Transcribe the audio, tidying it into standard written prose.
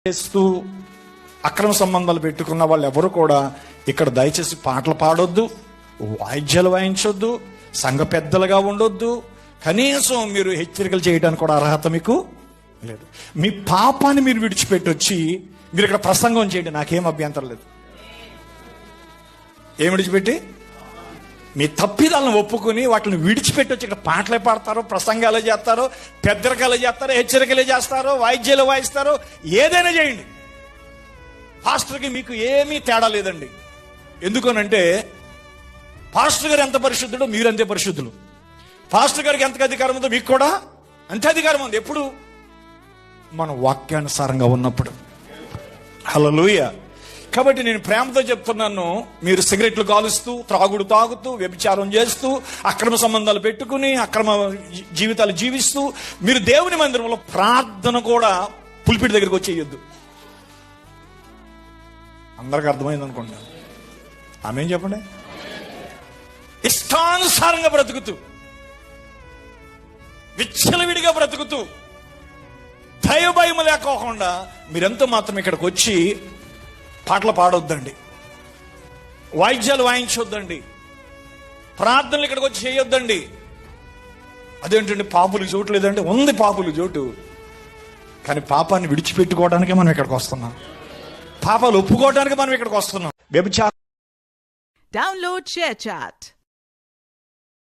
చేస్తూ అక్రమ సంబంధాలు పెట్టుకున్న వాళ్ళు ఎవరు కూడా ఇక్కడ దయచేసి పాటలు పాడొద్దు, వాయిద్యాలు వాయించొద్దు, సంఘ పెద్దలుగా ఉండొద్దు. కనీసం మీరు హెచ్చరికలు చేయడానికి కూడా అర్హత మీకు లేదు. మీ పాపాన్ని మీరు విడిచిపెట్టొచ్చి మీరు ఇక్కడ ప్రసంగం చేయండి, నాకేం అభ్యంతరం లేదు. ఏం విడిచిపెట్టి? మీ తప్పిదాలను ఒప్పుకొని వాటిని విడిచిపెట్టొచ్చి ఇక్కడ పాటలే పాడతారో, ప్రసంగాలు చేస్తారో, పెద్దరికాలు చేస్తారో, హెచ్చరికలే చేస్తారో, వాయిద్యాలు వాయిస్తారో, ఏదైనా చేయండి. పాస్టర్కి మీకు ఏమీ తేడా లేదండి. ఎందుకనంటే పాస్టర్ గారు ఎంత పరిశుద్ధుడో మీరు అంతే పరిశుద్ధులు. పాస్టర్ గారికి ఎంత అధికారం ఉందో మీకు కూడా అంతే అధికారం ఉంది. ఎప్పుడు? మన వాక్యానుసారంగా ఉన్నప్పుడు. హల్లెలూయా. కాబట్టి నేను ప్రేమతో చెప్తున్నాను, మీరు సిగరెట్లు కాలుస్తూ, త్రాగుడు తాగుతూ, వ్యభిచారం చేస్తూ, అక్రమ సంబంధాలు పెట్టుకుని అక్రమ జీవితాలు జీవిస్తూ మీరు దేవుని మందిరంలో ప్రార్థన కూడా పులిపిడి దగ్గరికి వచ్చేయొద్దు. అందరికి అర్థమైంది అనుకుంటున్నాను. ఆమేన్ చెప్పండి. ఇష్టానుసారంగా బ్రతుకుతూ, విచ్చలవిడిగా బ్రతుకుతూ, దైవభయం లేకోకుండా మీరెంతో మాత్రం ఇక్కడికి వచ్చి పాటలు పాడొద్దండి, వాయిద్యాలు వాయించొద్దండి, ప్రార్థనలు ఇక్కడికి వచ్చి చేయొద్దండి. అదేంటండి పాపులు చోటు లేదంటే ఉంది, పాపులు చోటు. కానీ పాపాన్ని విడిచిపెట్టుకోవడానికే మనం ఇక్కడికి వస్తున్నాం, పాపాలు ఒప్పుకోవడానికి మనం ఇక్కడికి వస్తున్నాం. వ్యభిచారం Download ShareChat.